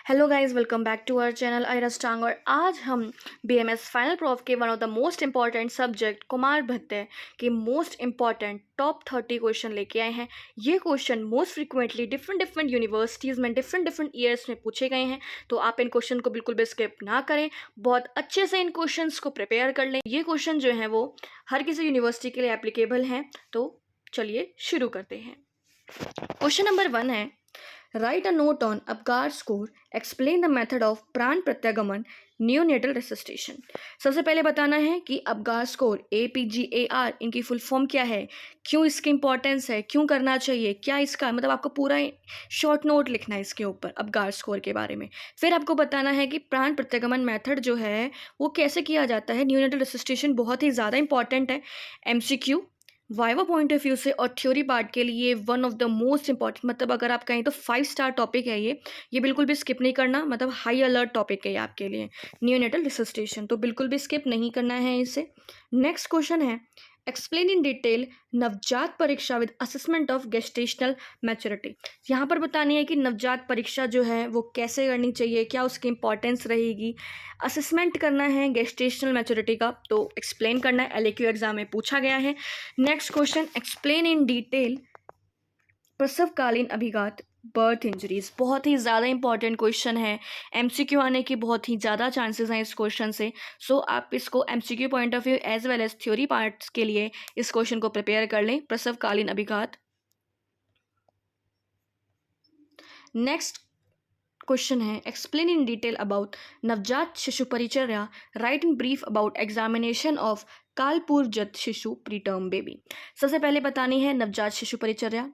Hello guys, welcome back to our channel आयरस टांग। और आज हम बीएमएस फाइनल प्रॉफ के one of the most important subject कुमार भट्टे के मोस्ट इंपॉर्टेंट टॉप 30 क्वेश्चन लेके आए हैं। ये question most frequently different universities में डिफरेंट ईयर्स में पूछे गए हैं, तो आप इन क्वेश्चन को बिल्कुल भी स्किप ना करें, बहुत अच्छे से इन क्वेश्चन को प्रिपेयर कर लें। ये क्वेश्चन जो हैं वो हर किसी यूनिवर्सिटी के लिए एप्लीकेबल हैं। तो चलिए शुरू करते हैं। क्वेश्चन नंबर 1 है, right a note on Apgar score, explain the method of प्राण प्रत्यागमन न्यूनेटल रेसिस्टेशन। सबसे पहले बताना है कि अपगार स्कोर APGAR इनकी फुल फॉर्म क्या है, क्यों इसकी इंपॉर्टेंस है, क्यों करना चाहिए, क्या इसका मतलब आपको पूरा शॉर्ट नोट लिखना है इसके ऊपर अपगार स्कोर के बारे में। फिर आपको बताना है कि प्राण प्रत्यागमन मेथड जो है वो कैसे किया जाता है। न्यूनेटल रेसिस्टेशन बहुत ही ज़्यादा इंपॉर्टेंट है MCQ viva point of view से और थ्योरी पार्ट के लिए one of the most important, मतलब अगर आप कहें तो 5 स्टार टॉपिक है ये बिल्कुल भी स्किप नहीं करना, मतलब हाई अलर्ट टॉपिक है ये आपके लिए न्यूनेटल रिसस्टेशन, तो बिल्कुल भी स्किप नहीं करना है इसे। नेक्स्ट क्वेश्चन है, एक्सप्लेन इन डिटेल नवजात परीक्षा with assessment of gestational maturity. यहाँ पर बतानी है कि नवजात परीक्षा जो है वो कैसे करनी चाहिए, क्या उसकी इंपॉर्टेंस रहेगी, असेसमेंट करना है गेस्टेशनल मैच्योरिटी का, तो एक्सप्लेन करना है, LAQ एग्जाम में पूछा गया है। Next question, explain in detail प्रसवकालीन अभिघात बर्थ इंजरीज। बहुत ही ज़्यादा इंपॉर्टेंट क्वेश्चन है, MCQ आने की बहुत ही ज़्यादा चांसेस हैं इस क्वेश्चन से। सो आप इसको MCQ point of view as well as theory parts के लिए इस क्वेश्चन को प्रिपेयर कर लें, प्रसवकालीन अभिघात। नेक्स्ट क्वेश्चन है, एक्सप्लेन इन डिटेल अबाउट नवजात शिशु परिचर्या, write in brief about examination of कालपूर्वजत शिशु प्रीटर्म बेबी। सबसे पहले बतानी है नवजात शिशु परिचर्या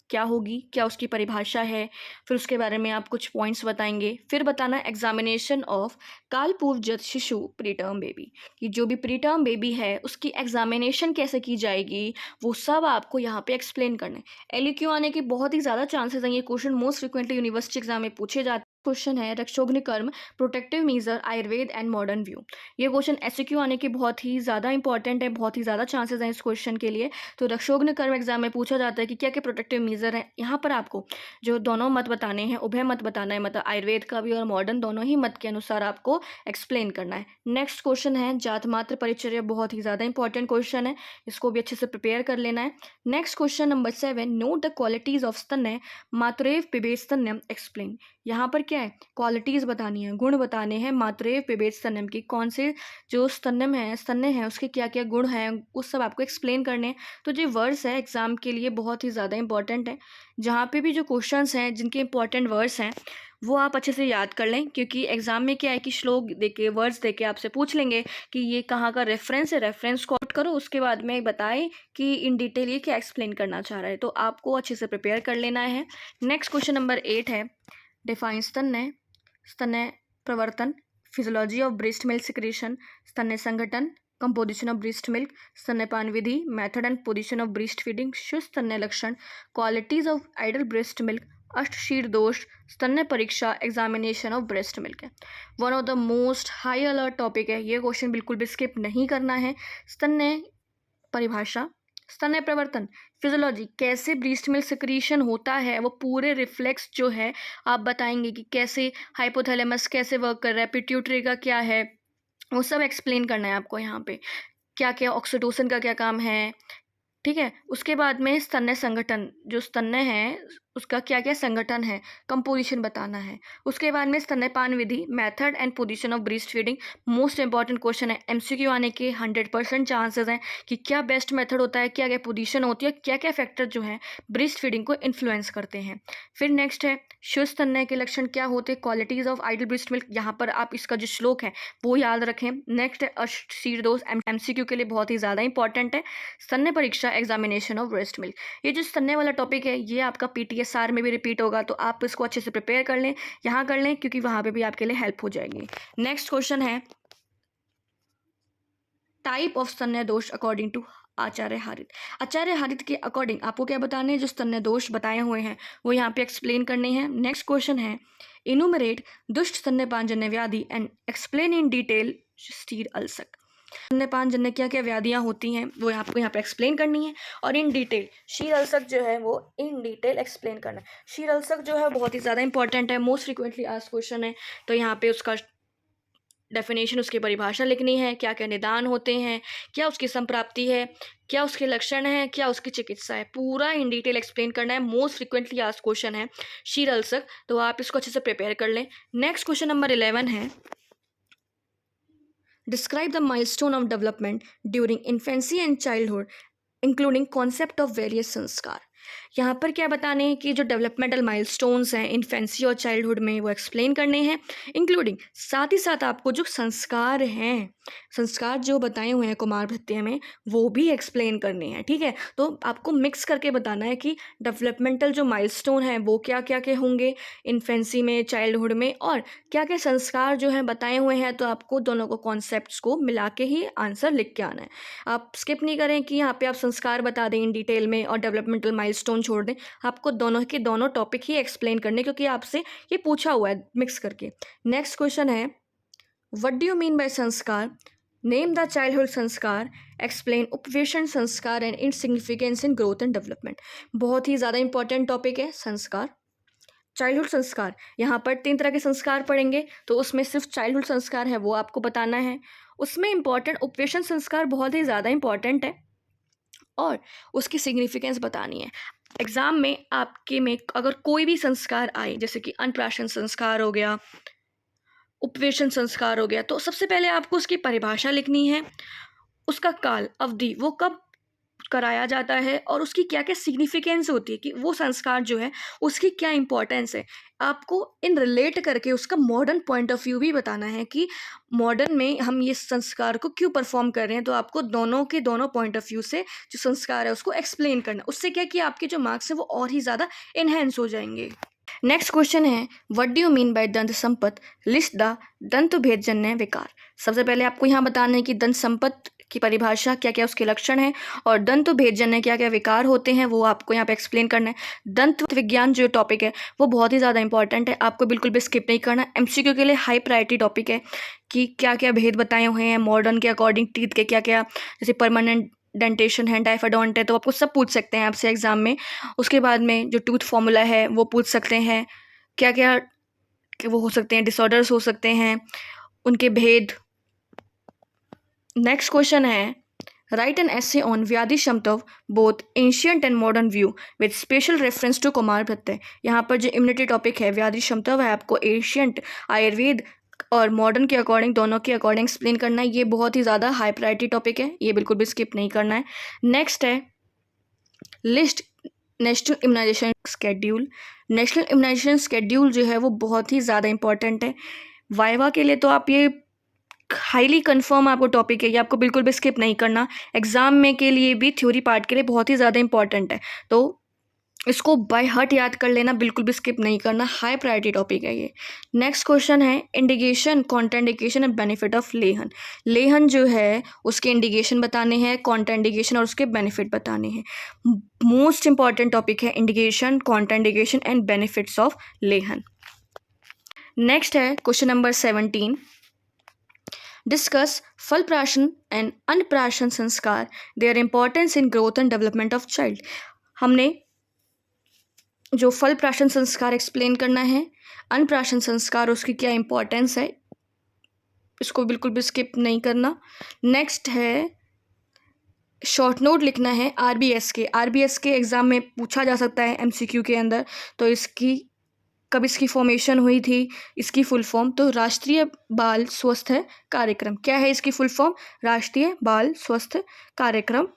क्या होगी, क्या उसकी परिभाषा है, फिर उसके बारे में आप कुछ पॉइंट्स बताएंगे। फिर बताना एग्जामिनेशन ऑफ कालपूर्वजत शिशु प्रीटर्म बेबी, कि जो भी प्रीटर्म बेबी है उसकी एग्जामिनेशन कैसे की जाएगी, वो सब आपको यहाँ पे एक्सप्लेन करना है। LAQ आने के बहुत ही ज़्यादा चांसेस हैं, ये question most frequently university exam में पूछे जाते हैं। क्वेश्चन है, रक्षोघ्न कर्म protective measure Ayurveda and modern view. ये क्वेश्चन SAQ आने के बहुत ही ज़्यादा इंपॉर्टेंट है, बहुत ही ज़्यादा चांसेस हैं इस क्वेश्चन के लिए। तो रक्षोघ्न कर्म एग्जाम में पूछा जाता है कि क्या क्या प्रोटेक्टिव मीजर है। यहाँ पर आपको जो दोनों मत बताने हैं, उभय मत बताना है, मतलब आयुर्वेद का भी और मॉडर्न, दोनों ही मत के अनुसार आपको एक्सप्लेन करना है। नेक्स्ट क्वेश्चन है, जात मात्र परिचर्या, बहुत ही ज़्यादा इंपॉर्टेंट क्वेश्चन है, इसको भी अच्छे से प्रिपेयर कर लेना है। Next question number 7, note the qualities of स्तन्य मातृेव पिबेत स्तन्यम एक्सप्लेन। यहाँ पर क्या है, क्वालिटीज़ बतानी है, गुण बताने हैं मातृेव पिबेत स्तन्यम की, कौन से जो स्तन्य है उसके क्या क्या गुण हैं, उस सब आपको एक्सप्लेन करने हैं। तो जो वर्ड्स है एग्जाम के लिए बहुत ही ज़्यादा इंपॉर्टेंट है, जहाँ पे भी जो क्वेश्चंस हैं जिनके इंपॉर्टेंट वर्ड्स हैं वो आप अच्छे से याद कर लें, क्योंकि एग्जाम में क्या है कि श्लोक देके वर्ड्स देके आपसे पूछ लेंगे कि ये कहाँ का रेफरेंस है, रेफरेंस को आउट करो, उसके बाद में बताएं कि इन डिटेल ये क्या एक्सप्लेन करना चाह रहा है, तो आपको अच्छे से प्रिपेयर कर लेना है। नेक्स्ट क्वेश्चन नंबर 8 है, डिफाइन स्तन्य प्रवर्तन, physiology of breast milk secretion, स्तन्य संगठन, कंपोजिशन ऑफ ब्रेस्ट मिल्क, स्तन्यपान विधि, method and position of breast feeding, स्तन्य लक्षण, qualities of ideal breast milk, अष्टशीर दोष, स्तन्य परीक्षा, एग्जामिनेशन ऑफ ब्रेस्ट मिल्क है। One of the most high alert topic है, ये क्वेश्चन बिल्कुल भी स्किप नहीं करना है। स्तन्य परिभाषा, स्तन्य प्रवर्तन, फिजियोलॉजी, कैसे ब्रेस्ट मिल्क सिक्रीशन होता है, वो पूरे रिफ्लेक्स जो है आप बताएंगे कि कैसे हाइपोथैलेमस कैसे वर्क कर रहा है, पिट्यूटरी का क्या है, वो सब एक्सप्लेन करना है आपको यहाँ पे, क्या क्या ऑक्सीटोसिन का क्या काम है, ठीक है। उसके बाद में स्तन्य संगठन, जो स्तन्य है उसका क्या क्या संगठन है, कंपोजिशन बताना है। उसके बाद में स्तन्यपान विधि, method and position of breast feeding, most important question है, MCQ आने के 100% चांसेस हैं कि क्या बेस्ट मेथड होता है, क्या क्या पोजीशन होती है, क्या क्या फैक्टर जो है ब्रेस्ट फीडिंग को इन्फ्लुएंस करते हैं। फिर नेक्स्ट है, शुद्ध स्तन्य के लक्षण क्या होते हैं, qualities of ideal breast milk, यहाँ पर आप इसका जो श्लोक है वो याद रखें। नेक्स्ट है अष्टशीर दोष, MCQ के लिए बहुत ही ज़्यादा इंपॉर्टेंट है। स्तन्य परीक्षा, एग्जामिनेशन ऑफ ब्रेस्ट मिल्क, ये जो स्तन्य वाला टॉपिक है ये आपका PTSR में भी रिपीट होगा, तो आप इसको अच्छे से प्रिपेयर कर लें, यहाँ कर लें, क्योंकि वहाँ पे भी आपके लिए हेल्प हो जाएगी। नेक्स्ट क्वेश्चन है, टाइप ऑफ स्तन्य दोष अकॉर्डिंग टू आचार्य हारित। आचार्य हारित के अकॉर्डिंग आपको क्या बताने हैं, जो स्तन्य दोष बताए हुए हैं वो यहाँ पे एक्सप्लेन करने हैं। नेक्स्ट क्वेश्चन है, इनुमरेट दुष्ट स्तन्यपानजन्य व्याधि एंड एक्सप्लेन इन डिटेल स्टीर अल्सर। स्तन्यपान जन्य क्या क्या व्याधियाँ होती हैं वो आपको यहाँ पे एक्सप्लेन करनी है, और इन डिटेल शीरअल्सर जो है वो इन डिटेल एक्सप्लेन करना है। शीरअल्सर जो है बहुत ही ज़्यादा इंपॉर्टेंट है, मोस्ट फ्रिक्वेंटली आस्क्ड क्वेश्चन है, तो यहाँ पे उसका डेफिनेशन, उसकी परिभाषा लिखनी है, क्या क्या निदान होते हैं, क्या उसकी संप्राप्ति है, क्या उसके लक्षण है, क्या उसकी चिकित्सा है, पूरा इन डिटेल एक्सप्लेन करना है। मोस्ट फ्रिक्वेंटली आस्क्ड क्वेश्चन है शीरअल्सर, तो आप इसको अच्छे से प्रिपेयर कर लें। नेक्स्ट क्वेश्चन नंबर 11 है, describe the milestone of development during infancy and childhood including concept of various संस्कार। यहाँ पर क्या बताने हैं कि जो डेवलपमेंटल माइलस्टोन्स हैं इन्फेंसी और चाइल्डहुड में वो एक्सप्लेन करने हैं, इंक्लूडिंग साथ ही साथ आपको जो संस्कार हैं, संस्कार जो बताए हुए हैं कुमार भृत्य में, वो भी एक्सप्लेन करने हैं। ठीक है, तो आपको मिक्स करके बताना है कि डेवलपमेंटल जो माइलस्टोन हैं वो क्या क्या के होंगे इन्फेंसी में, चाइल्डहुड में, और क्या क्या संस्कार जो हैं बताए हुए हैं। तो आपको दोनों को कॉन्सेप्ट्स को मिला के ही आंसर लिख के आना है। आप स्किप नहीं करें कि यहाँ पे आप संस्कार बता दें इन डिटेल में और डेवलपमेंटल माइलस्टोन छोड़ दें। आपको दोनों के दोनों टॉपिक ही एक्सप्लेन करने, क्योंकि आपसे ये पूछा हुआ है मिक्स करके। नेक्स्ट क्वेश्चन है, what do you mean by संस्कार? नेम द चाइल्डहुड संस्कार, एक्सप्लेन उपवेशन संस्कार and its significance in growth and development. बहुत ही ज़्यादा इंपॉर्टेंट टॉपिक है संस्कार, चाइल्डहुड संस्कार। यहाँ पर 3 तरह के संस्कार पढ़ेंगे, तो उसमें सिर्फ चाइल्डहुड संस्कार है वो आपको बताना है। उसमें इंपॉर्टेंट उपवेशन संस्कार बहुत ही ज़्यादा इंपॉर्टेंट है और उसकी सिग्निफिकेंस बतानी है। एग्ज़ाम में आपके में अगर कोई भी संस्कार आए, जैसे कि अन्नप्राशन संस्कार हो गया, उपवेशन संस्कार हो गया, तो सबसे पहले आपको उसकी परिभाषा लिखनी है, उसका काल अवधि वो कब कराया जाता है और उसकी क्या क्या सिग्निफिकेंस होती है कि वो संस्कार जो है उसकी क्या इंपॉर्टेंस है। आपको इन रिलेट करके उसका मॉडर्न पॉइंट ऑफ व्यू भी बताना है कि मॉडर्न में हम ये संस्कार को क्यों परफॉर्म कर रहे हैं। तो आपको दोनों के दोनों पॉइंट ऑफ व्यू से जो संस्कार है उसको एक्सप्लेन करना, उससे क्या कि आपके जो मार्क्स हैं वो और ही ज़्यादा इन्हेंस हो जाएंगे। नेक्स्ट क्वेश्चन है, what do you mean by दंत संपत? लिस्ट द दंत भेदजन्य विकार। सबसे पहले आपको यहाँ बताना है कि दंत संपत की परिभाषा, क्या क्या उसके लक्षण हैं, और दंत भेदजन्य क्या क्या विकार होते हैं वो आपको यहाँ पे एक्सप्लेन करना है। दंत विज्ञान जो टॉपिक है वो बहुत ही ज़्यादा इंपॉर्टेंट है, आपको बिल्कुल भी स्किप नहीं करना। एमसीक्यू के लिए हाई प्रायोरिटी टॉपिक है कि क्या क्या भेद बताए हुए हैं मॉडर्न के अकॉर्डिंग, टीथ के क्या क्या, जैसे परमानेंट डेंटेशन है, डाइफाडोंट है, तो आपको सब पूछ सकते हैं आपसे एग्जाम में। उसके बाद में जो टूथ फॉर्मूला है वो पूछ सकते हैं, क्या क्या वो हो सकते हैं, डिसऑर्डर्स हो सकते हैं, उनके भेद। नेक्स्ट क्वेश्चन है, राइट एन एसे ऑन व्याधि क्षमता both ancient and modern view with special reference to कुमार भट्ट। यहाँ पर जो इम्यूनिटी टॉपिक है व्याधि क्षमता वह आपको एंशियंट आयुर्वेद और मॉडर्न के अकॉर्डिंग, दोनों के अकॉर्डिंग एक्सप्लेन करना है। ये बहुत ही ज़्यादा हाई प्रायोरिटी टॉपिक है, ये बिल्कुल भी स्किप नहीं करना है। नेक्स्ट है, list national immunisation schedule. National immunisation schedule जो है वो बहुत ही ज़्यादा इंपॉर्टेंट है वाइवा के लिए, तो आप ये हाईली कंफर्म आपको टॉपिक है, ये आपको बिल्कुल भी स्किप नहीं करना। एग्जाम में के लिए भी थ्योरी पार्ट के लिए बहुत ही ज़्यादा इंपॉर्टेंट है, तो इसको बाय हार्ट याद कर लेना, बिल्कुल भी स्किप नहीं करना, हाई प्रायोरिटी टॉपिक है ये। नेक्स्ट क्वेश्चन है, indication, contraindication and benefit of लेहन। लेहन जो है उसके इंडिकेशन बताने हैं, कॉन्ट्राइंडिकेशन और उसके बेनिफिट बताने हैं। मोस्ट इंपॉर्टेंट टॉपिक है indication, contraindication and benefits of लेहन। नेक्स्ट है क्वेश्चन नंबर 17, डिस्कस फल प्राशन एंड अन्नप्राशन संस्कार, their importance in growth and development of child. हमने जो फल प्राशन संस्कार एक्सप्लेन करना है, अन्नप्राशन संस्कार उसकी क्या इंपॉर्टेंस है, इसको बिल्कुल भी स्किप नहीं करना। नेक्स्ट है, शॉर्ट नोट लिखना है आरबीएस के एग्ज़ाम में पूछा जा सकता है एमसीक्यू के अंदर। तो इसकी कब इसकी फॉर्मेशन हुई थी, इसकी फुल फॉर्म, तो राष्ट्रीय बाल स्वास्थ्य कार्यक्रम। क्या है इसकी फुल फॉर्म? राष्ट्रीय बाल स्वास्थ्य कार्यक्रम।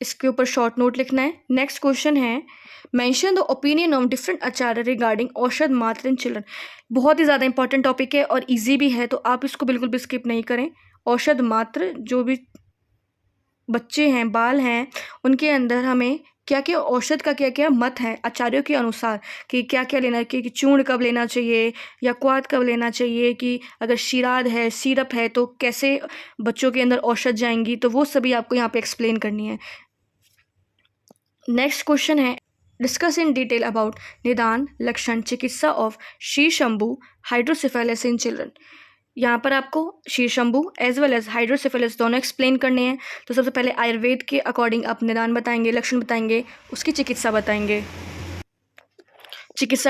इसके ऊपर शॉर्ट नोट लिखना है। नेक्स्ट क्वेश्चन है, mention the opinion of different Acharya regarding औषध मात्र इन चिल्ड्रन। बहुत ही ज़्यादा इंपॉर्टेंट टॉपिक है और इजी भी है, तो आप इसको बिल्कुल भी स्किप नहीं करें। औषध मात्र, जो भी बच्चे हैं, बाल हैं, उनके अंदर हमें क्या क्या औषध का क्या क्या मत है आचार्यों के अनुसार, कि क्या क्या लेना, कि चूर्ण कब लेना चाहिए या क्वाथ कब लेना चाहिए, कि अगर शीराद है, सिरप है, तो कैसे बच्चों के अंदर औषध जाएंगी, तो वो सभी आपको यहाँ पे एक्सप्लेन करनी है। नेक्स्ट क्वेश्चन है, डिस्कस इन डिटेल अबाउट निदान, लक्षण, चिकित्सा ऑफ शीशंभु हाइड्रोसिफेलिस इन चिल्ड्रन। यहाँ पर आपको शीर्षंभु एज वेल एज हाइड्रोसेफेलस दोनों एक्सप्लेन करने हैं। तो सबसे पहले आयुर्वेद के अकॉर्डिंग आप निदान बताएंगे, लक्षण बताएंगे, उसकी चिकित्सा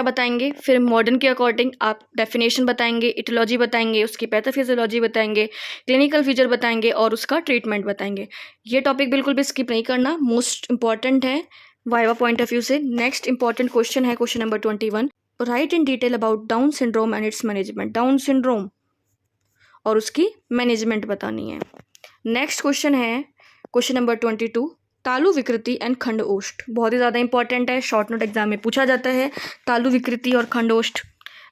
बताएंगे, फिर मॉडर्न के अकॉर्डिंग आप डेफिनेशन बताएंगे, इटियोलॉजी बताएंगे, उसकी पैथोफिजियोलॉजी बताएंगे, क्लिनिकल फीचर बताएंगे और उसका ट्रीटमेंट बताएंगे। ये टॉपिक बिल्कुल भी स्किप नहीं करना, मोस्ट इंपॉर्टेंट है वाइवा पॉइंट ऑफ व्यू से। नेक्स्ट इंपॉर्टेंट क्वेश्चन है question number 21, right in detail about down syndrome and its management. Down syndrome और उसकी मैनेजमेंट बतानी है। नेक्स्ट क्वेश्चन है क्वेश्चन नंबर 22, तालु विकृति एंड खंडओष्ठ। बहुत ही ज़्यादा इंपॉर्टेंट है, शॉर्ट नोट एग्जाम में पूछा जाता है तालु विकृति और खंडओष्ठ।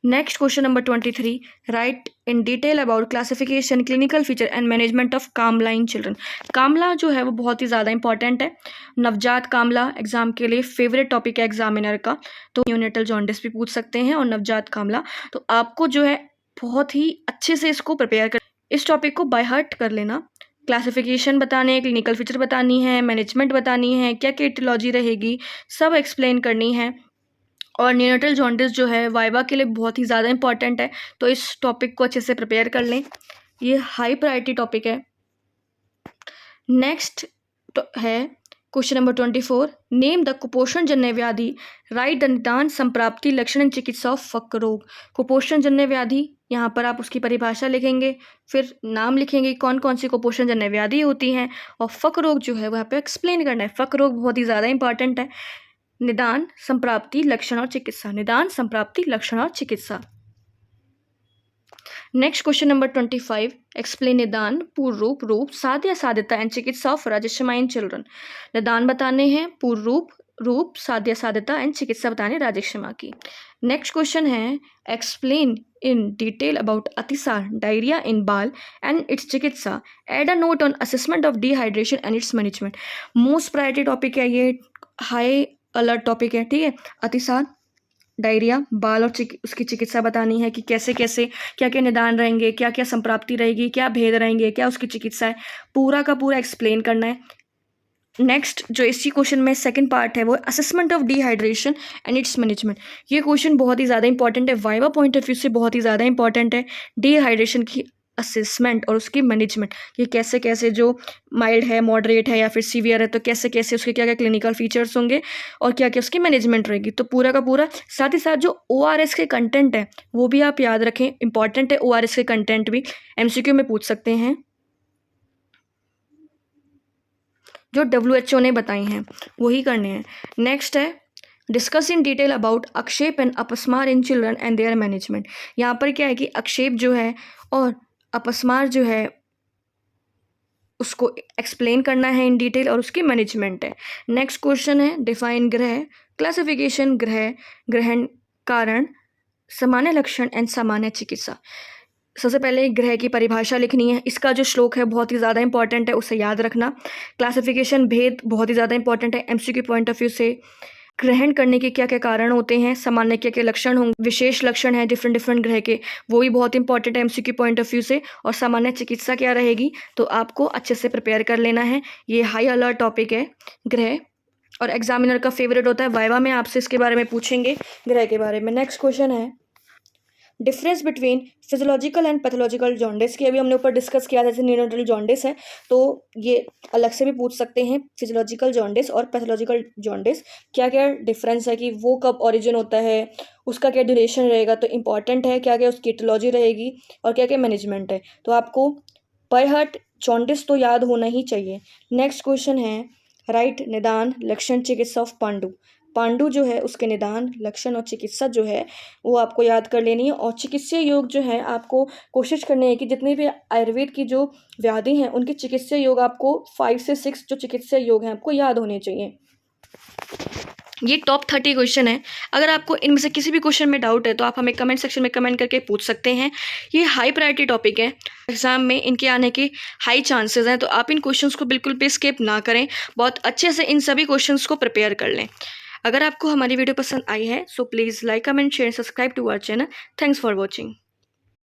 Next question number 23, write in detail about classification, clinical feature and management of कामला इन चिल्ड्रन। कामला जो है वो बहुत ही ज़्यादा इंपॉर्टेंट है, नवजात कामला एग्जाम के लिए फेवरेट टॉपिक है एग्जामिनर का। तो न्यूनेटल जॉन्डिस भी पूछ सकते हैं और नवजात कामला। तो आपको जो है बहुत ही अच्छे से इसको प्रिपेयर कर, इस टॉपिक को बाय हार्ट कर लेना। क्लासिफिकेशन बताने हैं, क्लिनिकल फीचर बतानी है, मैनेजमेंट बतानी है, क्या क्या एटियोलॉजी रहेगी, सब एक्सप्लेन करनी है। और न्यूनेटल जॉन्डिस जो है वाइवा के लिए बहुत ही ज़्यादा इंपॉर्टेंट है, तो इस टॉपिक को अच्छे से प्रिपेयर कर लें, ये हाई प्रायोरिटी टॉपिक है। नेक्स्ट है क्वेश्चन नंबर 24, नेम द कुपोषण जन्य व्याधि, राइट द निदान संप्राप्ति लक्षण एंड चिकित्सा ऑफ फक रोग। कुपोषण जन्य व्याधि, यहाँ पर आप उसकी परिभाषा लिखेंगे, फिर नाम लिखेंगे कौन कौन सी कुपोषण जन्य व्याधि होती हैं, और फक रोग जो है वहाँ पे एक्सप्लेन करना है। फक रोग बहुत ही ज़्यादा इंपॉर्टेंट है। निदान संप्राप्ति लक्षण और चिकित्सा, निदान संप्राप्ति लक्षण और चिकित्सा। नेक्स्ट क्वेश्चन नंबर 25, एक्सप्लेन निदान, पूर्व रूप, साध्य साध्यता एंड चिकित्सा ऑफ राजश्रमा इन चिल्ड्रन। निदान बताने हैं, पूर्व रूप, साध्य साध्यता एंड चिकित्सा बताने राजश्रमा की। नेक्स्ट क्वेश्चन है, एक्सप्लेन इन डिटेल अबाउट अतिसार, डायरिया इन बाल एंड इट्स चिकित्सा, add a note on assessment of dehydration and its management. Most priority topic है ये, हाई अलर्ट टॉपिक है, ठीक है। अतिसार, डायरिया, बाल और उसकी चिकित्सा बतानी है कि कैसे कैसे क्या क्या निदान रहेंगे, क्या क्या संप्राप्ति रहेगी, क्या भेद रहेंगे, क्या उसकी चिकित्सा है, पूरा का पूरा एक्सप्लेन करना है। नेक्स्ट जो इसी क्वेश्चन में सेकंड पार्ट है वो assessment of dehydration and its management. ये क्वेश्चन बहुत ही ज़्यादा इंपॉर्टेंट है, वाइवा पॉइंट ऑफ व्यू से बहुत ही ज़्यादा इंपॉर्टेंट है। डिहाइड्रेशन की असेसमेंट और उसकी मैनेजमेंट, ये कैसे कैसे जो माइल्ड है, मॉडरेट है या फिर सीवियर है, तो कैसे कैसे उसके क्या क्या क्लिनिकल फीचर्स होंगे और क्या क्या उसकी मैनेजमेंट रहेगी, तो पूरा का पूरा। साथ ही साथ जो ORS के कंटेंट है वो भी आप याद रखें, इंपॉर्टेंट है ORS के कंटेंट भी, MCQ में पूछ सकते हैं, जो WHO ने बताई हैं वही करने हैं। नेक्स्ट है, डिस्कस इन डिटेल अबाउट अक्षेप एंड अपस्मार in children and their management. यहाँ पर क्या है कि अक्षेप जो है और अपस्मार जो है उसको एक्सप्लेन करना है इन डिटेल और उसकी मैनेजमेंट है। नेक्स्ट क्वेश्चन है, डिफाइन ग्रह, क्लासिफिकेशन, ग्रह, ग्रहण, कारण, सामान्य लक्षण एंड सामान्य चिकित्सा। सबसे पहले ग्रह की परिभाषा लिखनी है, इसका जो श्लोक है बहुत ही ज़्यादा इंपॉर्टेंट है, उसे याद रखना। क्लासिफिकेशन, भेद, बहुत ही ज़्यादा इंपॉर्टेंट है MCQ पॉइंट ऑफ व्यू से। ग्रहण करने के क्या क्या कारण होते हैं, सामान्य क्या क्या लक्षण होंगे, विशेष लक्षण है डिफरेंट ग्रह के, वो भी बहुत इंपॉर्टेंट है MCQ पॉइंट ऑफ व्यू से। और सामान्य चिकित्सा क्या रहेगी, तो आपको अच्छे से प्रिपेयर कर लेना है। ये हाई अलर्ट टॉपिक है ग्रह, और एग्जामिनर का फेवरेट होता है। वाइवा में आपसे इसके बारे में पूछेंगे, ग्रह के बारे में। नेक्स्ट क्वेश्चन है, difference between physiological and pathological jaundice की, अभी हमने ऊपर डिस्कस किया था, जैसे न्यूनेटल जॉन्डिस है तो ये अलग से भी पूछ सकते हैं। फिजियोलॉजिकल जॉन्डिस और पैथोलॉजिकल जॉन्डिस क्या क्या डिफरेंस है, कि वो कब ओरिजिन होता है, उसका क्या ड्यूरेशन रहेगा, तो इंपॉर्टेंट है, क्या क्या उसकी एटियोलॉजी रहेगी और क्या क्या मैनेजमेंट है। तो आपको बाय हार्ट जॉन्डिस तो याद होना ही चाहिए। नेक्स्ट क्वेश्चन है, राइट निदान, लक्षण, चिकित्सा ऑफ पांडु। पांडु जो है उसके निदान, लक्षण और चिकित्सा जो है वो आपको याद कर लेनी है। और चिकित्सीय योग जो है आपको कोशिश करनी है कि जितने भी आयुर्वेद की जो व्याधि हैं उनके चिकित्सीय योग आपको 5 से 6 जो चिकित्सीय योग हैं आपको याद होने चाहिए। ये टॉप 30 क्वेश्चन है। अगर आपको इनमें से किसी भी क्वेश्चन में डाउट है तो आप हमें कमेंट सेक्शन में कमेंट करके पूछ सकते हैं। ये हाई प्रायोरिटी टॉपिक है, एग्जाम में इनके आने के हाई चांसेस हैं, तो आप इन क्वेश्चंस को बिल्कुल भी स्किप ना करें, बहुत अच्छे से इन सभी क्वेश्चंस को प्रिपेयर कर लें। अगर आपको हमारी वीडियो पसंद आई है so please like, comment, share, subscribe to our channel. Thanks for watching.